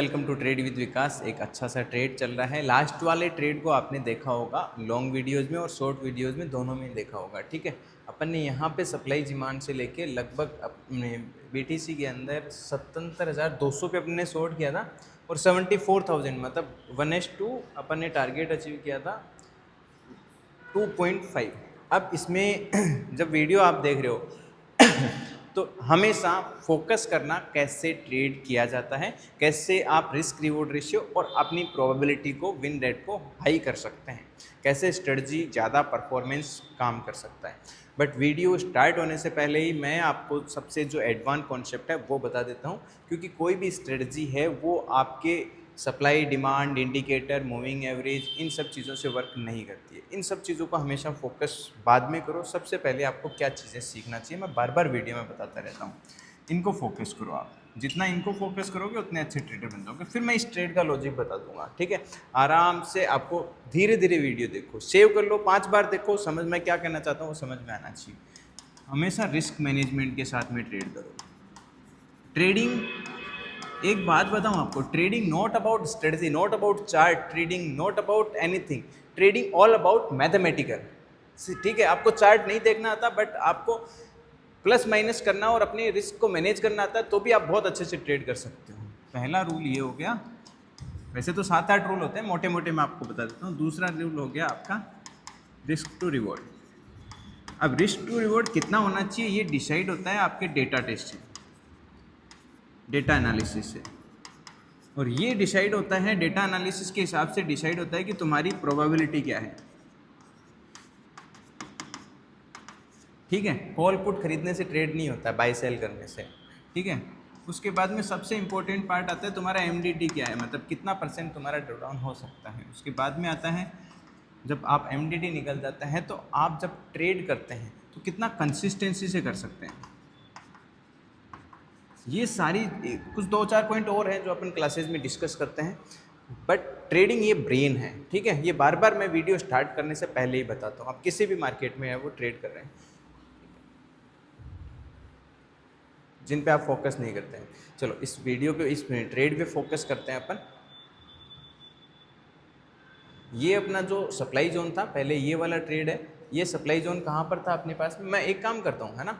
Welcome to trade with विकास। एक अच्छा सा ट्रेड चल रहा है। लास्ट वाले ट्रेड को आपने देखा होगा लॉन्ग वीडियोस में और शॉर्ट वीडियोस में, दोनों में देखा होगा। ठीक है, अपन ने यहाँ पे सप्लाई डिमांड से लेके लगभग अपने बीटीसी के अंदर 77,200 पे अपने शॉर्ट किया था और 74,000 मतलब 1:2 अपन ने टारगेट अचीव किया था 2.5। अब इसमें जब वीडियो आप देख रहे हो तो हमेशा फोकस करना कैसे ट्रेड किया जाता है, कैसे आप रिस्क रिवॉर्ड रेशियो और अपनी प्रोबेबिलिटी को, विन रेट को हाई कर सकते हैं, कैसे स्ट्रेटजी ज़्यादा परफॉर्मेंस काम कर सकता है। बट वीडियो स्टार्ट होने से पहले ही मैं आपको सबसे जो एडवांस कॉन्सेप्ट है वो बता देता हूँ, क्योंकि कोई भी स्ट्रेटजी है वो आपके supply demand indicator moving average in सब चीज़ों से वर्क नहीं करती है। इन सब चीज़ों को हमेशा फोकस बाद में करो, सबसे पहले आपको क्या चीज़ें सीखना चाहिए मैं बार बार वीडियो में बताता रहता हूँ। इनको फोकस करो, आप जितना इनको फोकस करोगे उतने अच्छे ट्रेडर बन जाओगे। फिर मैं इस ट्रेड का लॉजिक बता दूंगा। ठीक है, आराम से आपको धीरे धीरे वीडियो देखो, सेव कर लो, 5 बार देखो, समझ में क्या कहना चाहता हूँ वो समझ में आना चाहिए। हमेशा रिस्क मैनेजमेंट के साथ में ट्रेड करो। ट्रेडिंग, एक बात बताऊं आपको, trading not about strategy, not about chart, trading not about anything, trading all about mathematical. ठीक है, आपको चार्ट नहीं देखना आता बट आपको प्लस माइनस करना और अपने रिस्क को मैनेज करना आता है तो भी आप बहुत अच्छे से ट्रेड कर सकते हो। पहला रूल ये हो गया। वैसे तो 7-8 रूल होते हैं, मोटे मोटे मैं आपको बता देता हूँ। दूसरा रूल हो गया आपका रिस्क टू रिवॉर्ड। अब रिस्क टू रिवॉर्ड कितना होना चाहिए ये डिसाइड होता है आपके डेटा टेस्ट से, डेटा एनालिसिस से, और ये डिसाइड होता है डेटा एनालिसिस के हिसाब से डिसाइड होता है कि तुम्हारी प्रोबेबिलिटी क्या है। ठीक है, कॉल पुट खरीदने से ट्रेड नहीं होता, बाय सेल करने से। ठीक है, उसके बाद में सबसे इंपॉर्टेंट पार्ट आता है तुम्हारा एमडीटी क्या है, मतलब कितना परसेंट तुम्हारा ड्रॉडाउन हो सकता है। उसके बाद में आता है जब आप एमडीटी निकल जाता है तो आप जब ट्रेड करते हैं तो कितना कंसिस्टेंसी से कर सकते हैं। ये सारी कुछ 2-4 पॉइंट और हैं जो अपन क्लासेस में डिस्कस करते हैं, बट ट्रेडिंग ये ब्रेन है। ठीक है, ये बार बार मैं वीडियो स्टार्ट करने से पहले ही बताता हूँ। आप किसी भी मार्केट में है वो ट्रेड कर रहे हैं जिन पे आप फोकस नहीं करते हैं। चलो इस वीडियो पे, इस ट्रेड पे फोकस करते हैं अपन। ये अपना जो सप्लाई जोन था, पहले ये वाला ट्रेड है। ये सप्लाई जोन कहाँ पर था अपने पास में, मैं एक काम करता हूँ, है ना,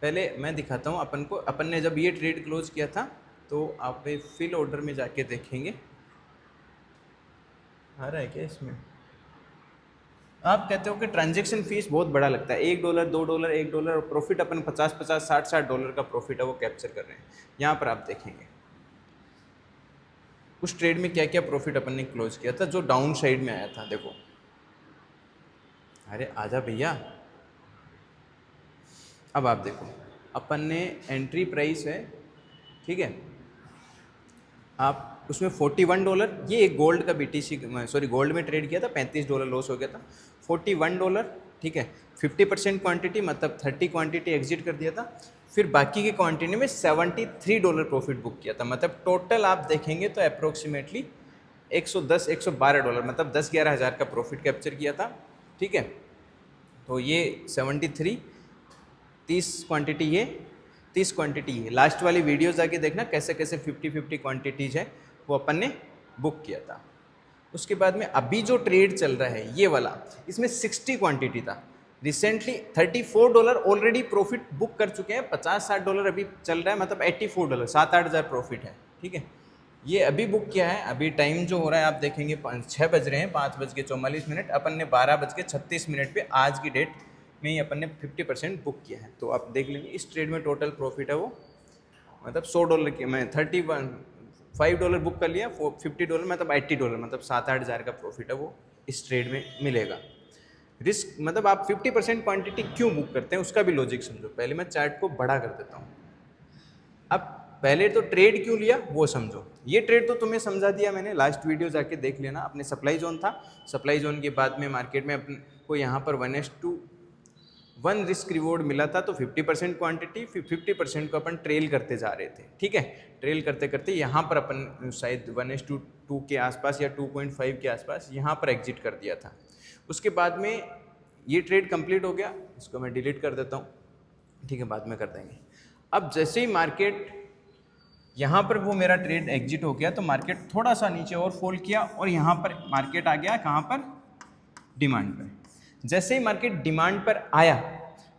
पहले मैं दिखाता हूँ अपन को। अपन ने जब ये ट्रेड क्लोज किया था तो आप फिल ऑर्डर में जाके देखेंगे, आ रहा है क्या इसमें। आप कहते हो कि ट्रांजैक्शन फीस बहुत बड़ा लगता है, $1, $2, $1, और प्रॉफिट अपन 50-50, $60-60 का प्रॉफिट है वो कैप्चर कर रहे हैं। यहाँ पर आप देखेंगे उस ट्रेड में क्या क्या प्रॉफिट अपन ने क्लोज किया था जो डाउन साइड में आया था। देखो, अरे आजा भैया। अब आप देखो, अपन ने एंट्री प्राइस है, ठीक है, आप उसमें $41, ये एक गोल्ड का बीटीसी, सॉरी गोल्ड में ट्रेड किया था, $35 लॉस हो गया था। $41, ठीक है, 50% क्वांटिटी मतलब 30 क्वांटिटी एग्जिट कर दिया था। फिर बाकी की क्वांटिटी में $73 प्रॉफिट बुक किया था। मतलब टोटल आप देखेंगे तो अप्रोक्सीमेटली $110-112 मतलब 10-11 हज़ार का प्रॉफिट कैप्चर किया था। ठीक है, तो ये 73, 30 क्वांटिटी ये, 30 क्वांटिटी है। लास्ट वाली वीडियो जाके देखना कैसे कैसे 50-50 क्वांटिटीज है वो अपन ने बुक किया था। उसके बाद में अभी जो ट्रेड चल रहा है ये वाला, इसमें 60 क्वांटिटी था। रिसेंटली $34 ऑलरेडी प्रॉफिट बुक कर चुके हैं, $50-60 अभी चल रहा है, मतलब $84, 7-8 हज़ार प्रॉफिट है। ठीक है, ये अभी बुक किया है। अभी टाइम जो हो रहा है आप देखेंगे 6 बज रहे हैं, 5:44, अपन ने 12:36 पे आज की डेट में ही अपन ने 50% बुक किया है। तो आप देख लेंगे इस ट्रेड में टोटल प्रॉफिट है वो, मतलब $100 की, मैं $5 बुक कर लिया, $50 मतलब $80, मतलब 7-8 हज़ार का प्रॉफिट है वो इस ट्रेड में मिलेगा। रिस्क मतलब आप 50% क्वांटिटी क्यों बुक करते हैं उसका भी लॉजिक समझो। पहले मैं चार्ट को बड़ा कर देता हूँ। अब पहले तो ट्रेड क्यों लिया वो समझो। ये ट्रेड तो तुम्हें समझा दिया मैंने, लास्ट वीडियो जाके देख लेना। अपने सप्लाई जोन था, सप्लाई जोन के बाद में मार्केट में अपने को यहाँ पर 1:1 रिस्क रिवॉर्ड मिला था, तो 50% क्वांटिटी, फिर 50% को अपन ट्रेल करते जा रहे थे। ठीक है, ट्रेल करते करते यहाँ पर अपन शायद 1:2 के आसपास या 2.5 के आसपास यहाँ पर एग्जिट कर दिया था। उसके बाद में ये ट्रेड कंप्लीट हो गया, इसको मैं डिलीट कर देता हूँ। ठीक है, बाद में कर देंगे। अब जैसे ही मार्केट यहाँ पर वो मेरा ट्रेड एग्जिट हो गया, तो मार्केट थोड़ा सा नीचे और फॉल किया और यहाँ पर मार्केट आ गया कहाँ पर, डिमांड पर। जैसे ही मार्केट डिमांड पर आया,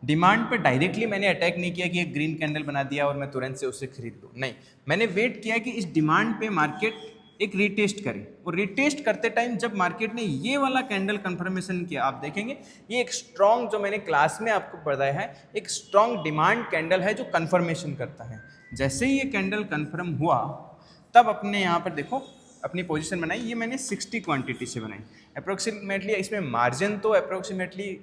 डिमांड पर डायरेक्टली मैंने अटैक नहीं किया कि एक ग्रीन कैंडल बना दिया और मैं तुरंत से उसे खरीद लूँ, नहीं, मैंने वेट किया कि इस डिमांड पे मार्केट एक रीटेस्ट करे, और रीटेस्ट करते टाइम जब मार्केट ने ये वाला कैंडल कंफर्मेशन किया, आप देखेंगे ये एक स्ट्रॉन्ग, जो मैंने क्लास में आपको बताया है, एक स्ट्रॉन्ग डिमांड कैंडल है जो कंफर्मेशन करता है। जैसे ही ये कैंडल कंफर्म हुआ, तब अपने यहाँ पर देखो अपनी पोजीशन बनाई, ये मैंने 60 क्वांटिटी से बनाई अप्रोक्सीमेटली। इसमें मार्जिन तो अप्रोक्सीमेटली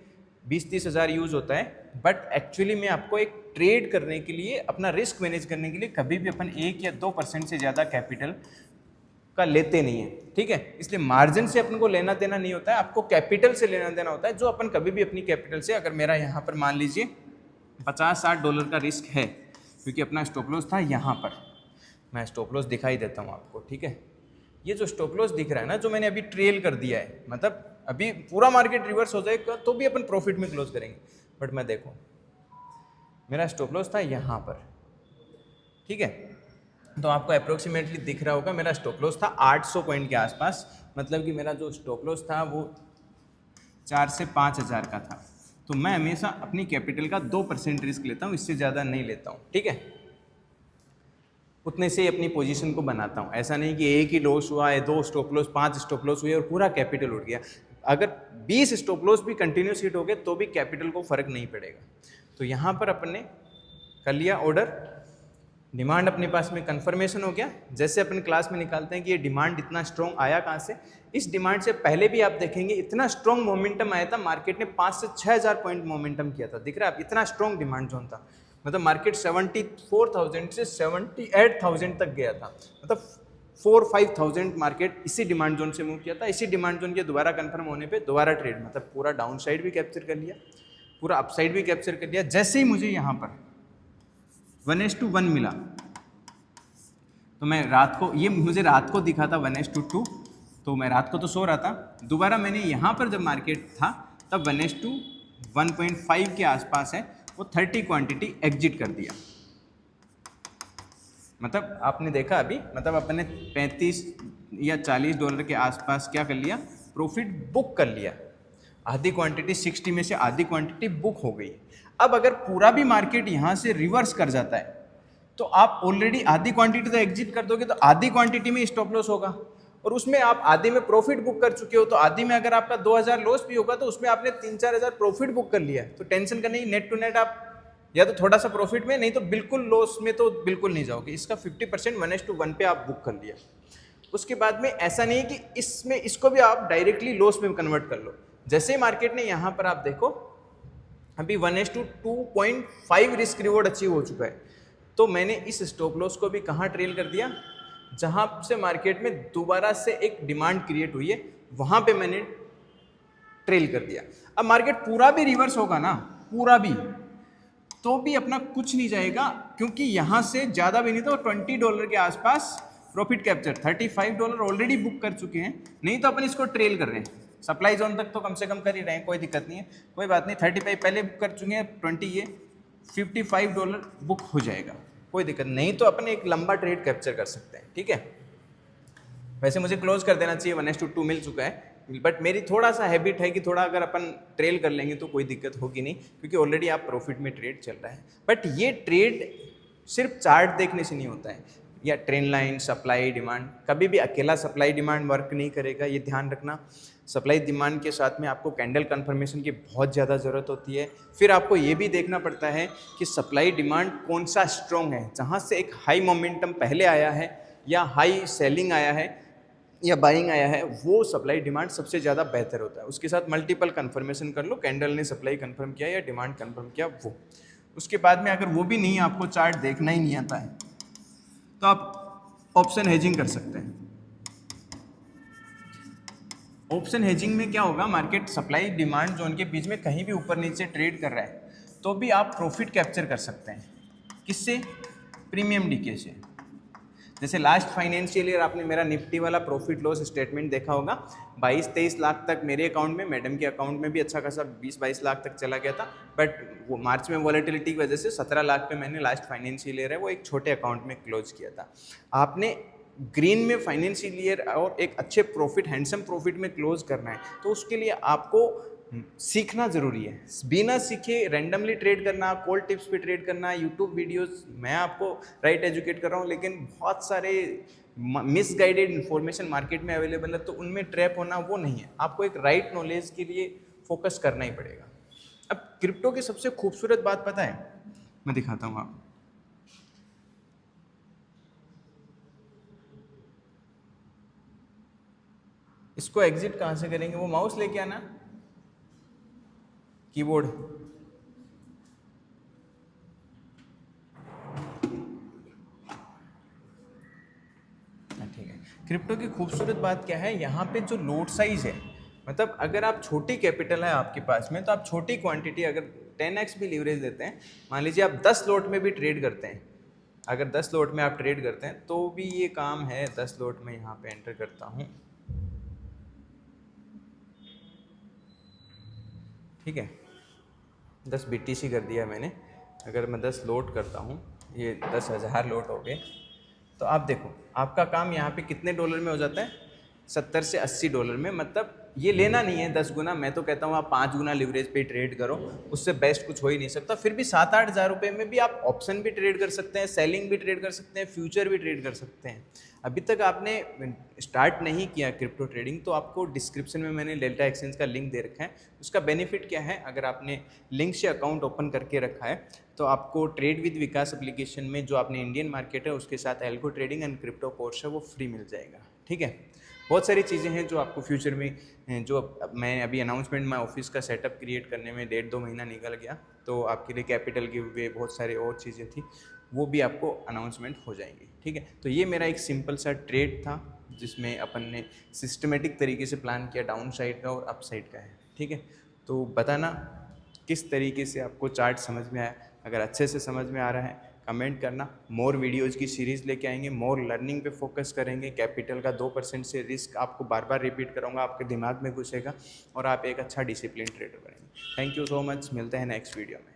20-30 हज़ार यूज़ होता है, बट एक्चुअली में आपको एक ट्रेड करने के लिए, अपना रिस्क मैनेज करने के लिए कभी भी अपन 1 या 2% से ज़्यादा कैपिटल का लेते नहीं है, ठीक है। इसलिए मार्जिन से अपन को लेना देना नहीं होता है, आपको कैपिटल से लेना देना होता है, जो अपन कभी भी अपनी कैपिटल से, अगर मेरा यहाँ पर मान लीजिए $50-60 का रिस्क है, क्योंकि अपना स्टॉप लॉस था यहाँ पर, मैं स्टॉप लॉस दिखाई देता हूँ आपको, ठीक है। ये जो स्टॉप लॉस दिख रहा है ना, जो मैंने अभी ट्रेल कर दिया है, मतलब अभी पूरा मार्केट रिवर्स हो जाएगा तो भी अपन प्रॉफिट में क्लोज करेंगे, बट मैं देखो मेरा स्टॉप लॉस था यहाँ पर, ठीक है। तो आपको अप्रोक्सीमेटली दिख रहा होगा मेरा स्टॉप लॉस था 800 पॉइंट के आसपास, मतलब कि मेरा जो स्टॉप लॉस था वो 4 से 5 हज़ार का था। तो मैं हमेशा अपनी कैपिटल का 2% रिस्क लेता हूँ, इससे ज़्यादा नहीं लेता हूँ, ठीक है। उतने से ही अपनी पोजीशन को बनाता हूँ, ऐसा नहीं कि एक ही लॉस हुआ है, 2 स्टॉप लॉस, 5 स्टॉप लॉस हुए और पूरा कैपिटल उड़ गया। अगर 20 स्टॉप लॉस भी कंटिन्यूस हिट हो गए तो भी कैपिटल को फर्क नहीं पड़ेगा। तो यहाँ पर अपन ने कर लिया ऑर्डर, डिमांड अपने पास में कंफर्मेशन हो गया। जैसे अपन क्लास में निकालते हैं कि ये डिमांड इतना स्ट्रॉन्ग आया कहाँ से, इस डिमांड से पहले भी आप देखेंगे इतना स्ट्रॉन्ग मोमेंटम आया था, मार्केट ने 5 से 6 हज़ार पॉइंट मोमेंटम किया था, दिख रहा है आप, इतना स्ट्रॉन्ग डिमांड जोन था। मतलब मार्केट 74,000 से 78,000 तक गया था, मतलब 4-5,000 मार्केट इसी डिमांड जोन से मूव किया था। इसी डिमांड जोन के दोबारा कंफर्म होने पे दोबारा ट्रेड, मतलब पूरा डाउन साइड भी कैप्चर कर लिया, पूरा अप साइड भी कैप्चर कर लिया। जैसे ही मुझे यहाँ पर 1:1 मिला, तो मैं रात को, ये मुझे रात को दिखा था 1:2, तो मैं रात को तो सो रहा था। दोबारा मैंने यहाँ पर जब मार्केट था तब 1:1.5 के आसपास है, वो 30 क्वांटिटी एग्जिट कर दिया। मतलब आपने देखा अभी, मतलब अपने 35 या $40 के आसपास क्या कर लिया, प्रॉफिट बुक कर लिया। आधी क्वांटिटी 60 में से आधी क्वांटिटी बुक हो गई। अब अगर पूरा भी मार्केट यहाँ से रिवर्स कर जाता है तो आप ऑलरेडी आधी क्वांटिटी तो एग्जिट कर दोगे, तो आधी क्वांटिटी में स्टॉप लॉस होगा, और उसमें आप आधे में प्रॉफिट बुक कर चुके हो, तो आधी में अगर आपका 2,000 लॉस भी होगा तो उसमें आपने 3-4 हज़ार प्रॉफिट बुक कर लिया है। तो टेंशन का नहीं, नेट टू नेट आप या तो थोड़ा सा प्रॉफिट में, नहीं तो बिल्कुल लॉस में तो बिल्कुल नहीं जाओगे। इसका 50% 1:1 पे आप बुक कर लिया। उसके बाद में ऐसा नहीं है कि इसमें इसको भी आप डायरेक्टली लॉस में कन्वर्ट कर लो। जैसे मार्केट ने यहाँ पर आप देखो अभी 1:2.5 रिस्क रिवॉर्ड अचीव हो चुका है, तो मैंने इस स्टॉप लॉस को भी कहाँ ट्रेल कर दिया, जहाँ से मार्केट में दोबारा से एक डिमांड क्रिएट हुई है वहाँ पे मैंने ट्रेल कर दिया। अब मार्केट पूरा भी रिवर्स होगा ना, पूरा भी, तो भी अपना कुछ नहीं जाएगा, क्योंकि यहाँ से ज़्यादा भी नहीं तो $20 के आसपास प्रॉफिट कैप्चर, $35 ऑलरेडी बुक कर चुके हैं, नहीं तो अपन इसको ट्रेल कर रहे हैं। सप्लाई जोन तक तो कम से कम कर ही रहे हैं, कोई दिक्कत नहीं है, कोई बात नहीं। 35 पहले बुक कर चुके हैं, 20 ये $55 बुक हो जाएगा, कोई दिक्कत नहीं। तो अपन एक लंबा ट्रेड कैप्चर कर सकते हैं, ठीक है। वैसे मुझे क्लोज कर देना चाहिए, 1:2 मिल चुका है, बट मेरी थोड़ा सा हैबिट है कि थोड़ा अगर अपन ट्रेल कर लेंगे तो कोई दिक्कत होगी नहीं, क्योंकि ऑलरेडी आप प्रॉफिट में ट्रेड चल रहा है। बट ये ट्रेड सिर्फ चार्ट देखने से नहीं होता है, या ट्रेंड लाइन, सप्लाई डिमांड, कभी भी अकेला सप्लाई डिमांड वर्क नहीं करेगा, ये ध्यान रखना। सप्लाई डिमांड के साथ में आपको कैंडल कंफर्मेशन की बहुत ज़्यादा ज़रूरत होती है। फिर आपको ये भी देखना पड़ता है कि सप्लाई डिमांड कौन सा स्ट्रॉन्ग है, जहाँ से एक हाई मोमेंटम पहले आया है, या हाई सेलिंग आया है, या बाइंग आया है, वो सप्लाई डिमांड सबसे ज़्यादा बेहतर होता है। उसके साथ मल्टीपल कंफर्मेशन कर लो, कैंडल ने सप्लाई कंफर्म किया या डिमांड कंफर्म किया वो। उसके बाद में अगर वो भी नहीं, आपको चार्ट देखना ही नहीं आता है, तो आप ऑप्शन हेजिंग कर सकते हैं। ऑप्शन हेजिंग में क्या होगा, मार्केट सप्लाई डिमांड जोन के बीच में कहीं भी ऊपर नीचे ट्रेड कर रहा है तो भी आप प्रॉफिट कैप्चर कर सकते हैं। किससे? प्रीमियम डीके से। जैसे लास्ट फाइनेंशियल ईयर आपने मेरा निफ्टी वाला प्रॉफिट लॉस स्टेटमेंट देखा होगा, 22-23 लाख तक मेरे अकाउंट में, मैडम के अकाउंट में भी अच्छा खासा 20-22 लाख तक चला गया था, बट वो मार्च में वॉलेटिलिटी की वजह से 17 लाख पे मैंने लास्ट फाइनेंशियल ईयर है वो एक छोटे अकाउंट में क्लोज किया था। आपने ग्रीन में फाइनेंशियल ईयर और एक अच्छे प्रॉफिट, हैंडसम प्रॉफिट में क्लोज करना है तो उसके लिए आपको सीखना ज़रूरी है। बिना सीखे रैंडमली ट्रेड करना, कॉल टिप्स पे ट्रेड करना, यूट्यूब वीडियोस, मैं आपको राइट एजुकेट कर रहा हूँ लेकिन बहुत सारे मिसगाइडेड इन्फॉर्मेशन मार्केट में अवेलेबल है तो उनमें ट्रैप होना वो नहीं है। आपको एक राइट नॉलेज के लिए फोकस करना ही पड़ेगा। अब क्रिप्टो की सबसे खूबसूरत बात पता है, मैं दिखाता हूँ आपको। इसको एग्जिट कहाँ से करेंगे, वो माउस लेके आना, कीबोर्ड। ठीक है, क्रिप्टो की खूबसूरत बात क्या है, यहाँ पे जो लोट साइज है, मतलब अगर आप छोटी कैपिटल है आपके पास में तो आप छोटी क्वांटिटी, अगर 10x भी लीवरेज देते हैं, मान लीजिए आप 10 लोट में भी ट्रेड करते हैं, अगर 10 लोट में आप ट्रेड करते हैं तो भी ये काम है। 10 लोट में यहाँ पे एंटर करता हूँ, ठीक है, 10 BTC कर दिया मैंने। अगर मैं 10 लोट करता हूँ, ये 10,000 लोट हो गए, तो आप देखो आपका काम यहाँ पे कितने डॉलर में हो जाता है, 70 से 80 डॉलर में। मतलब ये लेना नहीं है 10 गुना, मैं तो कहता हूँ आप 5 गुना लिवरेज पे ट्रेड करो, उससे बेस्ट कुछ हो ही नहीं सकता। फिर भी 7-8 हज़ार रुपये में भी आप ऑप्शन भी ट्रेड कर सकते हैं, सेलिंग भी ट्रेड कर सकते हैं, फ्यूचर भी ट्रेड कर सकते हैं। अभी तक आपने स्टार्ट नहीं किया क्रिप्टो ट्रेडिंग तो आपको डिस्क्रिप्शन में मैंने डेल्टा एक्सचेंज का लिंक दे रखा है। उसका बेनिफिट क्या है, अगर आपने लिंक से अकाउंट ओपन करके रखा है तो आपको ट्रेड विद विकास एप्लीकेशन में जो आपने इंडियन मार्केट है उसके साथ algo trading and crypto course है वो फ्री मिल जाएगा, ठीक है। बहुत सारी चीज़ें हैं जो आपको फ्यूचर में, जो मैं अभी अनाउंसमेंट में ऑफिस का सेटअप क्रिएट करने में 1.5-2 महीना निकल गया, तो आपके लिए कैपिटल गिव वे बहुत सारे और चीज़ें थी, वो भी आपको अनाउंसमेंट हो जाएंगी, ठीक है। तो ये मेरा एक सिंपल सा ट्रेड था जिसमें अपन ने सिस्टमेटिक तरीके से प्लान किया, डाउन साइड का और अप साइड का है, ठीक है। तो बताना किस तरीके से आपको चार्ट समझ में आया, अगर अच्छे से समझ में आ रहा है कमेंट करना। मोर वीडियोज़ की सीरीज़ लेके आएंगे, मोर लर्निंग पे फोकस करेंगे। कैपिटल का 2% से रिस्क आपको बार बार रिपीट करूँगा, आपके दिमाग में घुसेगा और आप एक अच्छा डिसिप्लिन ट्रेडर बनेंगे। थैंक यू सो मच, मिलते हैं नेक्स्ट वीडियो में।